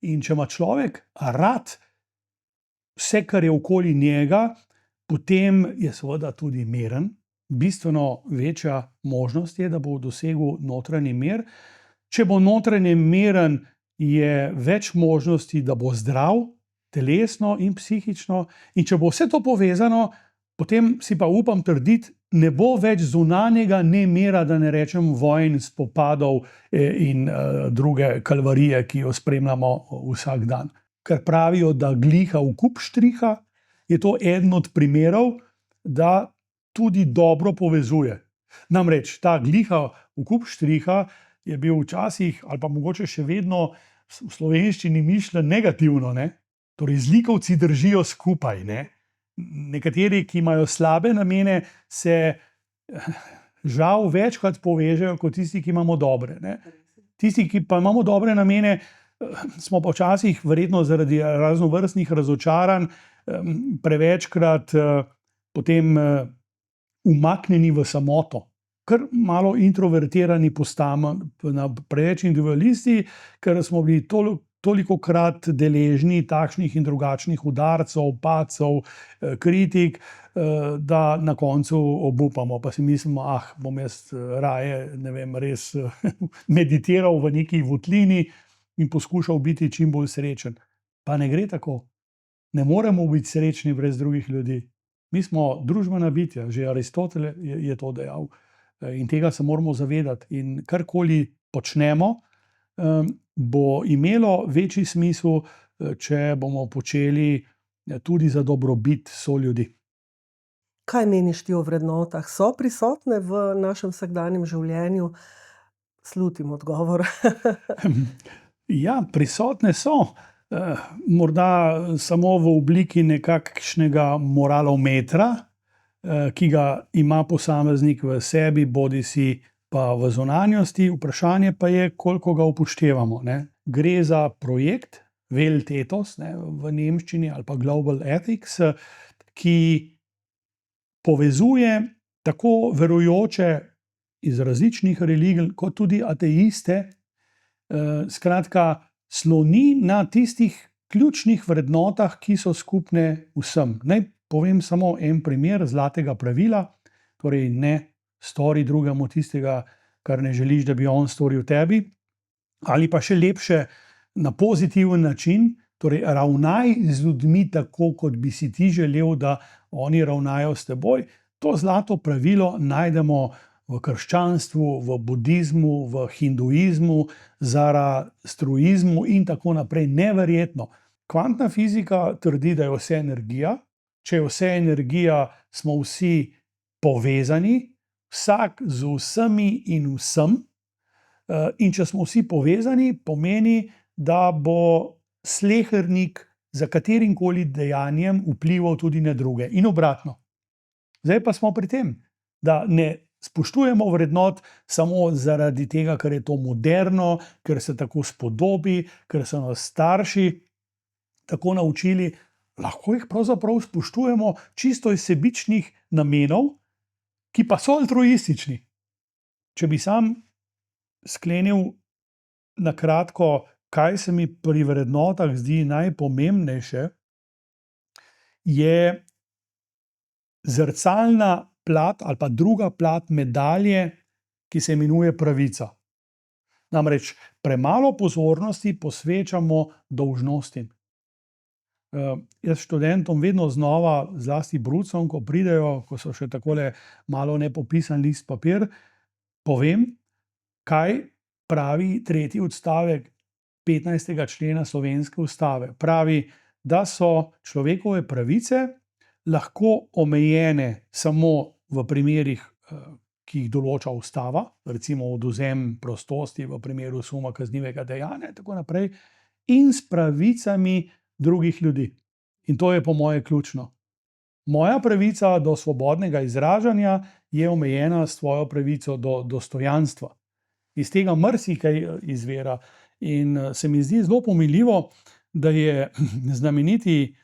In če ima človek rad vse, kar je okoli njega, potem je seveda tudi miren. Bistveno večja možnost je, da bo dosegel notranji mir. Če bo notranji miren, je več možnosti, da bo zdrav, telesno in psihično. In če bo vse to povezano, potem si pa upam trditi, ne bo več zunanjega nemira, da ne rečem vojn, spopadov in druge kalvarije, ki jo spremljamo vsak dan. Ker pravijo, da gliha v kup štriha, je to eden od primerov, da tudi dobro povezuje. Namreč ta gliha v kup štriha je bil včasih, ali pa mogoče še vedno v slovenščini mišljen negativno, ne? Torej zlikovci držijo skupaj, ne? Nekateri, ki imajo slabe namene, se žal večkrat povežejo kot tisti, ki imamo dobre, ne? Tisti, ki pa imamo dobre namene, smo pa včasih verjetno zaradi raznovrstnih razočaranj prevečkrat potem umaknjeni v samoto. Kar malo introvertirani postajamo, preveč individualisti, ker smo bili tolikokrat deležni takšnih in drugačnih udarcev, padcev, kritik, da na koncu obupamo, pa si mislimo, bom jaz raje, ne vem, res meditiral v neki votlini in poskušal biti čim bolj srečen. Pa ne gre tako. Ne moremo biti srečni brez drugih ljudi. Mi smo družbena bitja, že Aristotel je to dejal. In tega se moramo zavedati. In karkoli počnemo, bo imelo večji smisel, če bomo počeli tudi za dobrobit soljudi. Kaj meniš ti o vrednotah? So prisotne v našem vsakdanjem življenju? Slutim odgovor. Ja, prisotne so. Morda samo v obliki nekakšnega moralometra, ki ga ima posameznik v sebi, bodisi pa v zunanjosti. Vprašanje pa je, koliko ga upoštevamo, ne? Gre za projekt Welt Ethos, ne, v nemščini, ali pa Global Ethics, ki povezuje tako verujoče iz različnih religij, kot tudi ateiste. Skratka, sloni na tistih ključnih vrednotah, ki so skupne vsem. Naj povem samo en primer zlatega pravila, torej ne stori drugemu tistega, kar ne želiš, da bi on storil tebi, ali pa še lepše, na pozitiven način, torej ravnaj z ljudmi tako, kot bi si ti želel, da oni ravnajo s teboj. To zlato pravilo najdemo v krščanstvu, v budizmu, v hinduizmu, zoroastrizmu in tako naprej. Neverjetno. Kvantna fizika trdi, da je vse energija. Če je vse energija, smo vsi povezani, vsak z vsemi in vsem. In če smo vsi povezani, pomeni, da bo slehernik za katerimkoli dejanjem vplival tudi na druge. In obratno. Zdaj pa smo pri tem, da ne spoštujemo vrednot samo zaradi tega, ker je to moderno, ker se tako spodobi, ker so nas starši tako naučili. Lahko jih pravzaprav spoštujemo čisto iz sebičnih namenov, ki pa so altruistični. Če bi sam sklenil na kratko, kaj se mi pri vrednotah zdi najpomembnejše, je zrcalna plat ali pa druga plat medalje, ki se imenuje pravica. Namreč premalo pozornosti posvečamo dolžnostim. Jaz študentom vedno znova, zlasti brucom, ko pridejo, ko so še takole malo nepopisan list papir, povem, kaj pravi tretji odstavek 15. člena slovenske ustave. Pravi, da so človekove pravice lahko omejene samo v primerih, ki jih določa ustava, recimo odvzem prostosti v primeru suma kaznivega dejanja in tako naprej, in s pravicami drugih ljudi. In to je po moje ključno. Moja pravica do svobodnega izražanja je omejena s tvojo pravico do dostojanstva. Iz tega marsikaj izvira in se mi zdi zelo pomenljivo, da je znameniti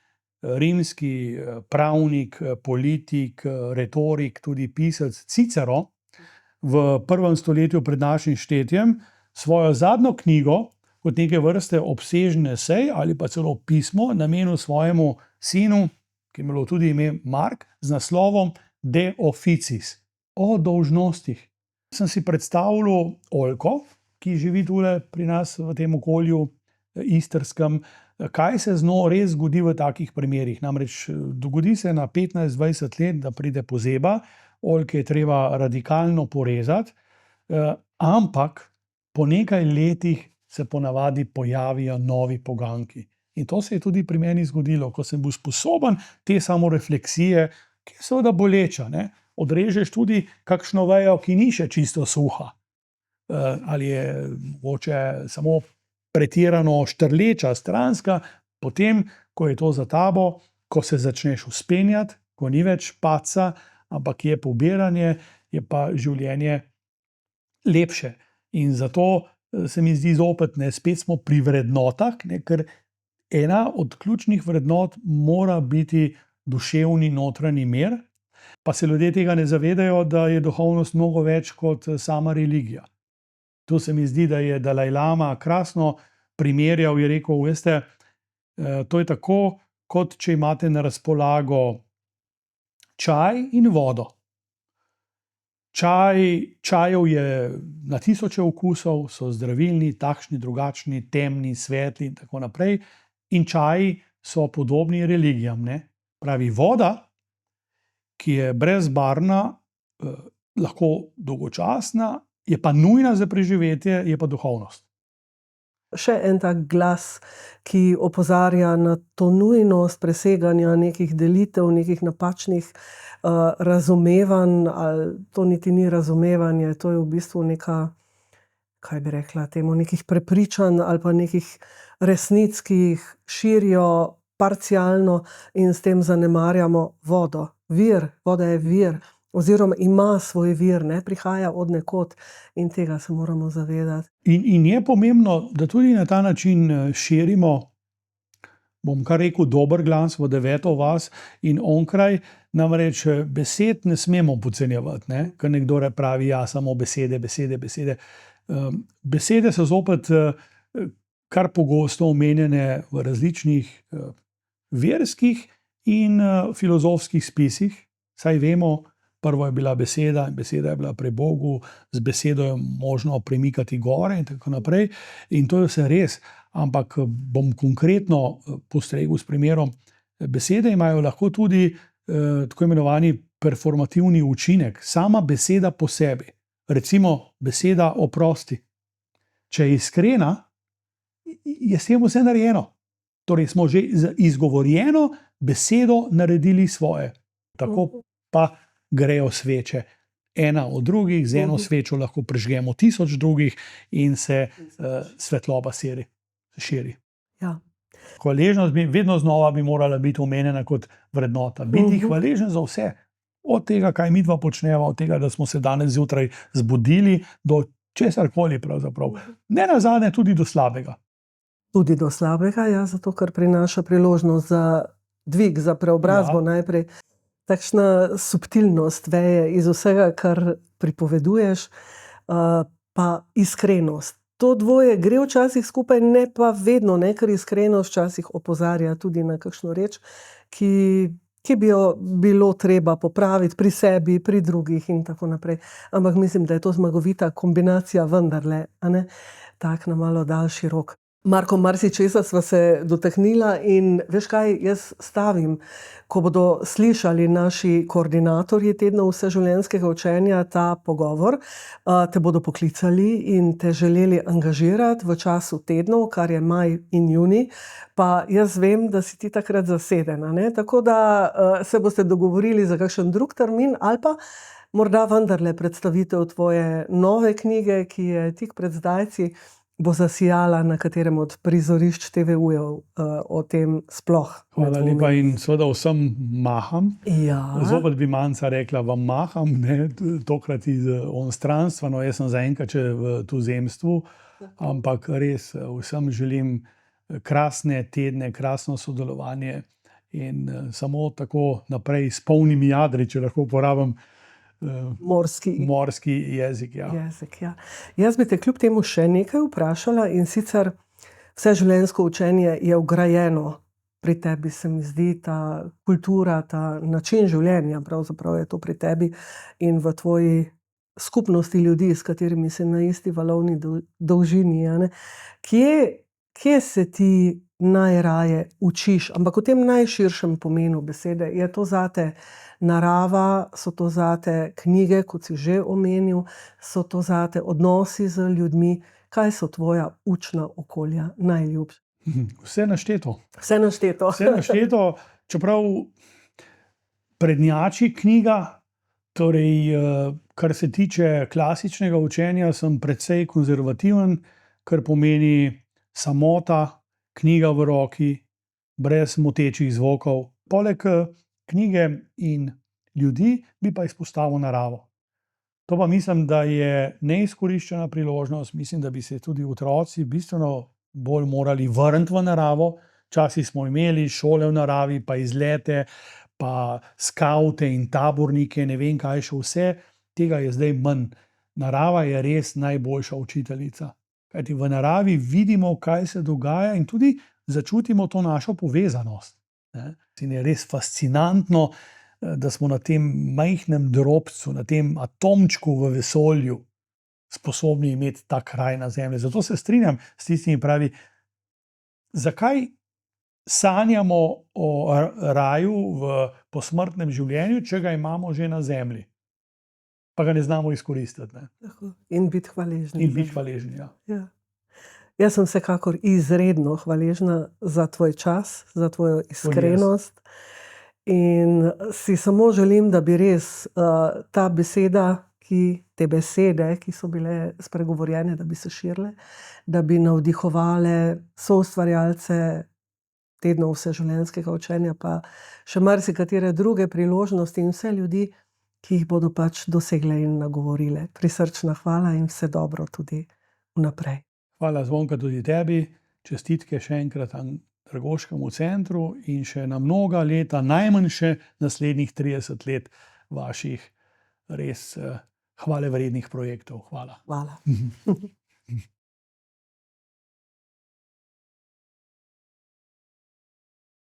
rimski pravnik, politik, retorik, tudi pisec Cicero v 1. stoletju pred našim štetjem svojo zadnjo knjigo kot neke vrste obsežen esej ali pa celo pismo namenil svojemu sinu, ki je imel tudi ime Mark, z naslovom De officis, o dolžnostih. Sem si predstavljal Oljko, ki živi tule pri nas v tem okolju istrskem, kaj se z njo res zgodi v takih primerih. Namreč dogodi se na 15-20 let, da pride pozeba, oljke je treba radikalno porezati, ampak po nekaj letih se ponavadi pojavijo novi poganjki. In to se je tudi pri meni zgodilo, ko sem bil sposoben te samorefleksije, ki je seveda boleča, ne. Odrežeš tudi kakšno vejo, ki ni še čisto suha, ali je mogoče samo pretirano štrleča, stranska, potem, ko je to za tabo, ko se začneš vzpenjati, ko ni več padca, ampak je pobiranje, je pa življenje lepše. In zato se mi zdi zopet, ne, spet smo pri vrednotah, ne, ker ena od ključnih vrednot mora biti duševni notranji mir, pa se ljudje tega ne zavedajo, da je duhovnost mnogo več kot sama religija. Tu se mi zdi, da je Dalaj Lama krasno primerjal, je rekel, veste, to je tako, kot če imate na razpolago čaj in vodo. Čajev je na tisoče okusov, so zdravilni, takšni, drugačni, temni, svetli in tako naprej. In čaji so podobni religijam, ne. Pravi, voda, ki je brezbarvna, lahko dolgočasna, je pa nujna za preživetje, je pa duhovnost. Še en tak glas, ki opozarja na to nujnost preseganja nekih delitev, nekih napačnih razumevanj, ali to niti ni razumevanje, to je v bistvu neka, kaj bi rekla temu, nekih prepričanj ali pa nekih resnic, ki jih širijo parcialno in s tem zanemarjamo vodo. Voda je vir, oziroma ima svoj vir, ne, prihaja od nekod in tega se moramo zavedati. In je pomembno, da tudi na ta način širimo, bom kar rekel, dober glas v deveto vas in onkraj, namreč besed ne smemo podcenjevati, ne, ker nekdo pravi, ja, samo besede. Besede so zopet kar pogosto omenjene v različnih verskih in filozofskih spisih, saj vemo, prvo je bila beseda in beseda je bila pri Bogu, z besedo je možno premikati gore in tako naprej. In to je vse res, ampak bom konkretno postregel s primerom. Besede imajo lahko tudi tako imenovani performativni učinek, sama beseda po sebi. Recimo beseda oprosti. Če je iskrena, je s tem vse narejeno. Torej smo že z izgovorjeno besedo naredili svoje. Tako pa grejo sveče ena od drugih, z eno svečo lahko prižgemo 1000 drugih in se svetloba širi. Ja. Hvaležnost vedno znova bi morala biti omenjena kot vrednota. Biti hvaležen za vse. Od tega, kaj midva počneva, od tega, da smo se danes zjutraj zbudili, do česarkoli pravzaprav. Ne nazadnje tudi do slabega. Tudi do slabega, ja, zato ker prinaša priložnost za dvig, za preobrazbo najprej. Takšna subtilnost veje iz vsega, kar pripoveduješ, pa iskrenost. To dvoje gre včasih skupaj, ne pa vedno, ne, ker iskrenost včasih opozarja tudi na kakšno reč, ki bi jo bilo treba popraviti pri sebi, pri drugih in tako naprej. Ampak mislim, da je to zmagovita kombinacija vendarle, a ne, tak na malo daljši rok. Marko, marsičesa sva se dotaknila in veš kaj, jaz stavim, ko bodo slišali naši koordinatorji tednov vseživljenjskega učenja ta pogovor, te bodo poklicali in te želeli angažirati v času tednov, kar je maj in junij, pa jaz vem, da si ti takrat zasedena, ne? Tako da se boste dogovorili za kakšen drug termin ali pa morda vendarle predstavitev tvoje nove knjige, ki je tik pred zdajci, bo zasijala na katerem od prizorišč TV-jev o tem sploh. Hvala lepa in seveda vsem maham. Ja. Zopet bi Manca rekla, vam maham, ne, tokrat iz onstranstva, no jaz sem zaenkrat še v tuzemstvu, ampak res vsem želim krasne tedne, krasno sodelovanje in samo tako naprej s polnimi jadri, če lahko uporabim morski jezik. Ja. Jaz bi te kljub temu še nekaj vprašala in sicer vse življenjsko učenje je vgrajeno pri tebi, se mi zdi, ta kultura, ta način življenja, pravzaprav je to pri tebi in v tvoji skupnosti ljudi, s katerimi si na isti valovni dolžini, a ne. Kje se ti najraje učiš, ampak v tem najširšem pomenu besede? Je to zate narava, so to zate knjige, kot si že omenil, so to zate odnosi z ljudmi? Kaj so tvoja učna okolja najljubša? Vse našteto. Vse našteto. Vse našteto, čeprav prednjači knjiga, torej kar se tiče klasičnega učenja, sem precej konzervativen, kar pomeni samota, knjiga v roki, brez motečih zvokov. Poleg knjige in ljudi bi pa izpostavil naravo. To pa mislim, da je neizkoriščena priložnost. Mislim, da bi se tudi otroci bistveno bolj morali vrniti v naravo. Včasih smo imeli šole v naravi, pa izlete, pa skavte in tabornike, ne vem kaj še vse. Tega je zdaj manj. Narava je res najboljša učiteljica. Kajti v naravi vidimo, kaj se dogaja in tudi začutimo to našo povezanost. In je res fascinantno, da smo na tem majhnem drobcu, na tem atomčku v vesolju sposobni imeti ta kraj na Zemlji. Zato se strinjam s tistimi, ki pravi, zakaj sanjamo o raju v posmrtnem življenju, če ga imamo že na Zemlji, pa ga ne znamo izkoristiti. Ne? In biti hvaležni. In biti hvaležni, ja. Ja. Jaz sem vsekakor izredno hvaležna za tvoj čas, za tvojo iskrenost. In si samo želim, da bi res ta beseda, te besede, ki so bile spregovorjene, da bi se širile, da bi navdihovale soustvarjalce tednov vseživljenjskega učenja, pa še marsikatere druge priložnosti in vse ljudi, ki jih bodo pač dosegle in nagovorile. Prisrčna hvala in vse dobro tudi vnaprej. Hvala, Zvonka, tudi tebi. Čestitke še enkrat Andragoškemu centru in še na mnoga leta, najmanj še naslednjih 30 let vaših res hvalevrednih projektov. Hvala. Hvala.